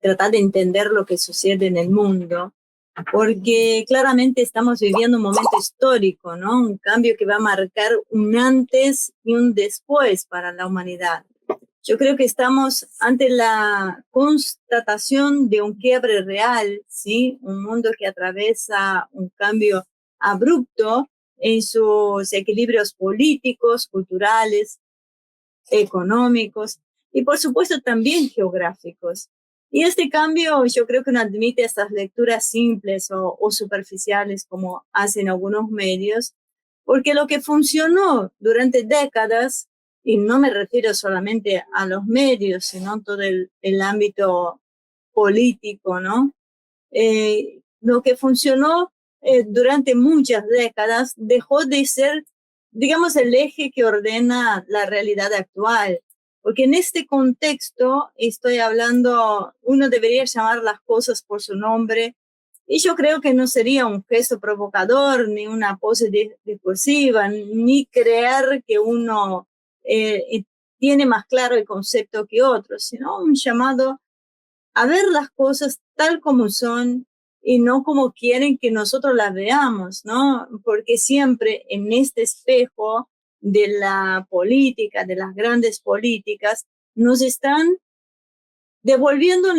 tratar de entender lo que sucede en el mundo, porque claramente estamos viviendo un momento histórico, ¿no? Un cambio que va a marcar un antes y un después para la humanidad. Yo creo que estamos ante la constatación de un quiebre real, ¿sí? Un mundo que atraviesa un cambio abrupto en sus equilibrios políticos, culturales, económicos y por supuesto también geográficos. Y este cambio yo creo que no admite estas lecturas simples o superficiales como hacen algunos medios, porque lo que funcionó durante décadas, y no me refiero solamente a los medios, sino todo el ámbito político, ¿no? Lo que funcionó durante muchas décadas dejó de ser, digamos, el eje que ordena la realidad actual. Porque en este contexto estoy hablando, uno debería llamar las cosas por su nombre, y yo creo que no sería un gesto provocador, ni una pose discursiva, ni creer que uno tiene más claro el concepto que otro, sino un llamado a ver las cosas tal como son y no como quieren que nosotros las veamos, ¿no? Porque siempre en este espejo de la política, de las grandes políticas, nos están devolviendo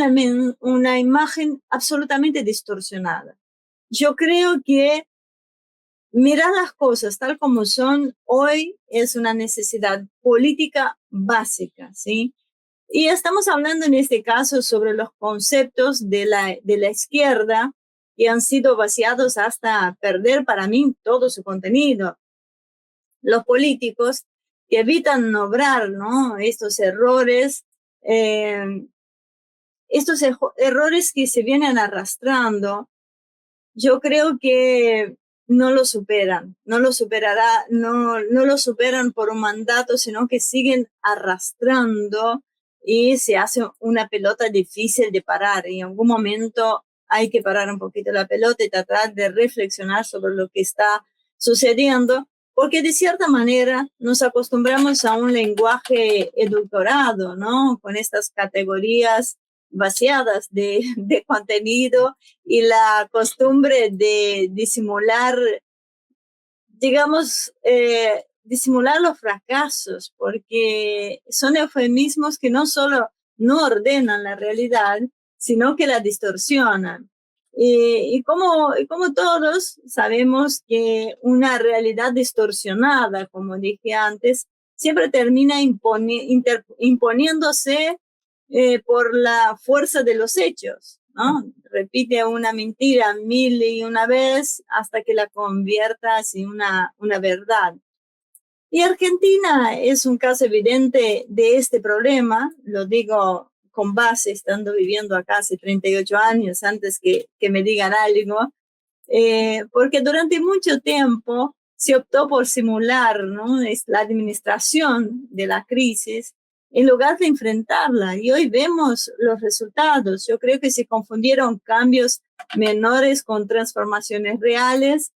una imagen absolutamente distorsionada. Yo creo que mirar las cosas tal como son hoy es una necesidad política básica, ¿sí? Y estamos hablando en este caso sobre los conceptos de la izquierda que han sido vaciados hasta perder para mí todo su contenido. Los políticos que evitan obrar, ¿no? Eh, estos errores que se vienen arrastrando, yo creo que no lo superan, no lo superará, no lo superan por un mandato, sino que siguen arrastrando y se hace una pelota difícil de parar. Y en algún momento hay que parar un poquito la pelota y tratar de reflexionar sobre lo que está sucediendo, porque de cierta manera nos acostumbramos a un lenguaje edulcorado, ¿no? Con estas categorías vaciadas de contenido y la costumbre de disimular, digamos, disimular los fracasos, porque son eufemismos que no solo no ordenan la realidad, sino que la distorsionan. Y como todos sabemos que una realidad distorsionada, como dije antes, siempre termina imponiéndose por la fuerza de los hechos, ¿no? Repite una mentira mil y una vez hasta que la conviertas en una verdad. Y Argentina es un caso evidente de este problema, lo digo con base, estando viviendo acá hace 38 años, antes que me digan algo, porque durante mucho tiempo se optó por simular, ¿no? Es la administración de la crisis en lugar de enfrentarla. Y hoy vemos los resultados. Yo creo que se confundieron cambios menores con transformaciones reales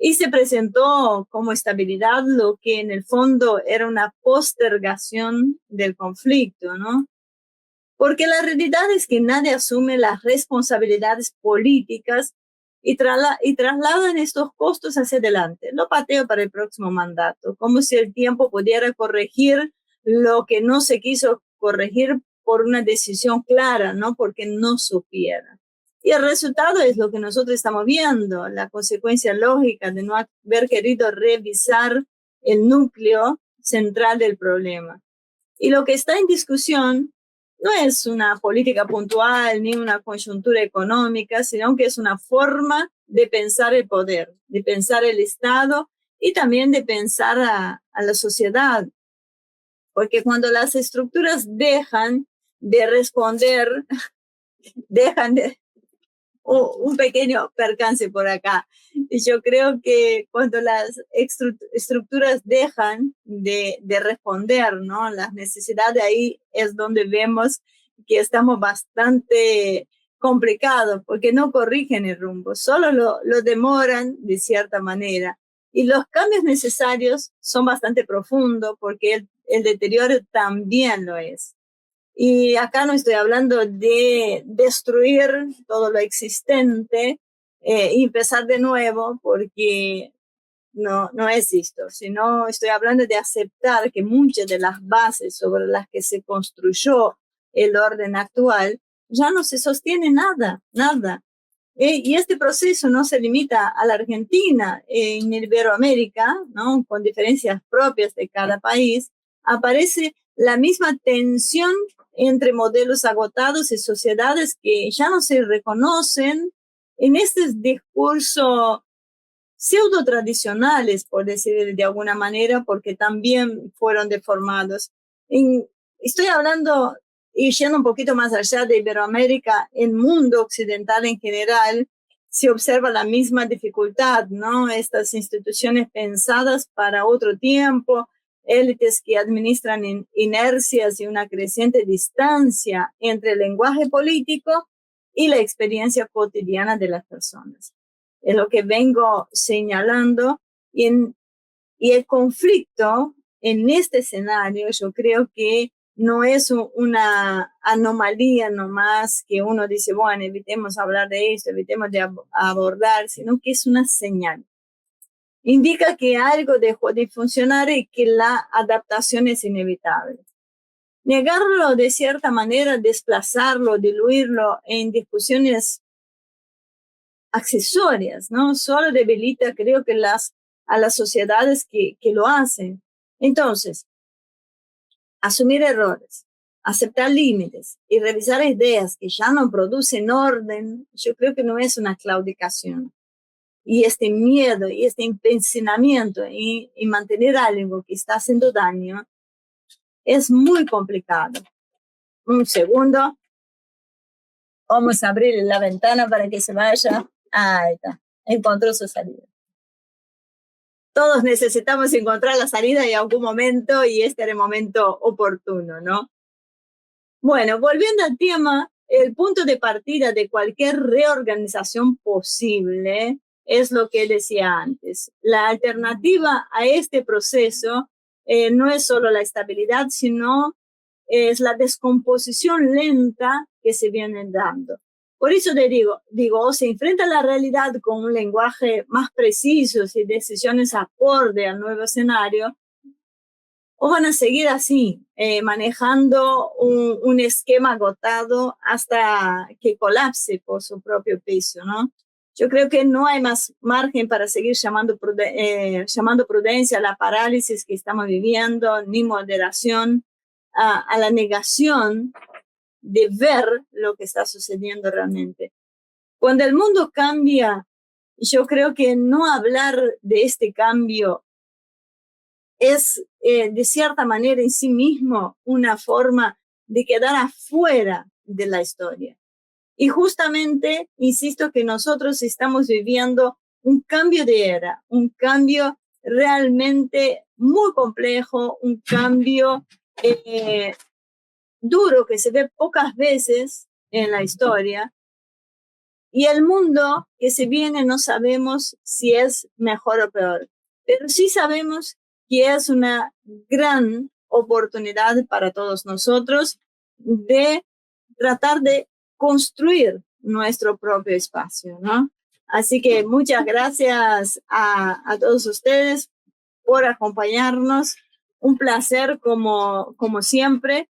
y se presentó como estabilidad lo que en el fondo era una postergación del conflicto, ¿no? Porque la realidad es que nadie asume las responsabilidades políticas y trasladan estos costos hacia adelante. Lo pateo para el próximo mandato, como si el tiempo pudiera corregir lo que no se quiso corregir por una decisión clara, no porque no supiera. Y el resultado es lo que nosotros estamos viendo, la consecuencia lógica de no haber querido revisar el núcleo central del problema. Y lo que está en discusión no es una política puntual ni una coyuntura económica, sino que es una forma de pensar el poder, de pensar el Estado y también de pensar a la sociedad. Porque cuando las estructuras dejan de responder, dejan de, un pequeño percance por acá. Yo creo que cuando las estructuras dejan de responder, ¿no? Las necesidades, ahí es donde vemos que estamos bastante complicados porque no corrigen el rumbo, solo lo demoran de cierta manera. Y los cambios necesarios son bastante profundos porque el deterioro también lo es. Y acá no estoy hablando de destruir todo lo existente y empezar de nuevo, porque no es esto, sino estoy hablando de aceptar que muchas de las bases sobre las que se construyó el orden actual ya no se sostiene nada. Y este proceso no se limita a la Argentina. En Iberoamérica, ¿no? Con diferencias propias de cada país, aparece la misma tensión entre modelos agotados y sociedades que ya no se reconocen en este discurso pseudo tradicionales, por decir de alguna manera, porque también fueron deformados. Estoy hablando y yendo un poquito más allá de Iberoamérica, en mundo occidental en general, se observa la misma dificultad, ¿no? Estas instituciones pensadas para otro tiempo, élites que administran inercias y una creciente distancia entre el lenguaje político y la experiencia cotidiana de las personas. Es lo que vengo señalando, y el conflicto en este escenario yo creo que no es una anomalía nomás que uno dice, bueno, evitemos hablar de esto, evitemos de abordar, sino que es una señal. Indica que algo dejó de funcionar y que la adaptación es inevitable. Negarlo de cierta manera, desplazarlo, diluirlo en discusiones accesorias, ¿no? Solo debilita, creo que a las sociedades que lo hacen. Entonces, asumir errores, aceptar límites y revisar ideas que ya no producen orden, yo creo que no es una claudicación. Y este miedo y este empecinamiento y mantener algo que está haciendo daño es muy complicado. Un segundo. Vamos a abrir la ventana para que se vaya. Ahí está. Encontró su salida. Todos necesitamos encontrar la salida en algún momento y este era el momento oportuno, ¿no? Bueno, volviendo al tema, el punto de partida de cualquier reorganización posible es lo que decía antes. La alternativa a este proceso no es solo la estabilidad, sino es la descomposición lenta que se viene dando. Por eso te digo, o se enfrenta a la realidad con un lenguaje más preciso y decisiones acorde al nuevo escenario, o van a seguir así, manejando un esquema agotado hasta que colapse por su propio peso, ¿no? Yo creo que no hay más margen para seguir llamando prudencia a la parálisis que estamos viviendo, ni moderación a la negación de ver lo que está sucediendo realmente. Cuando el mundo cambia, yo creo que no hablar de este cambio es, de cierta manera, en sí mismo una forma de quedar afuera de la historia. Y justamente, insisto que nosotros estamos viviendo un cambio de era, un cambio realmente muy complejo, un cambio duro que se ve pocas veces en la historia. Y el mundo que se viene no sabemos si es mejor o peor, pero sí sabemos que es una gran oportunidad para todos nosotros de tratar de construir nuestro propio espacio, ¿no? Así que muchas gracias a todos ustedes por acompañarnos. Un placer como siempre.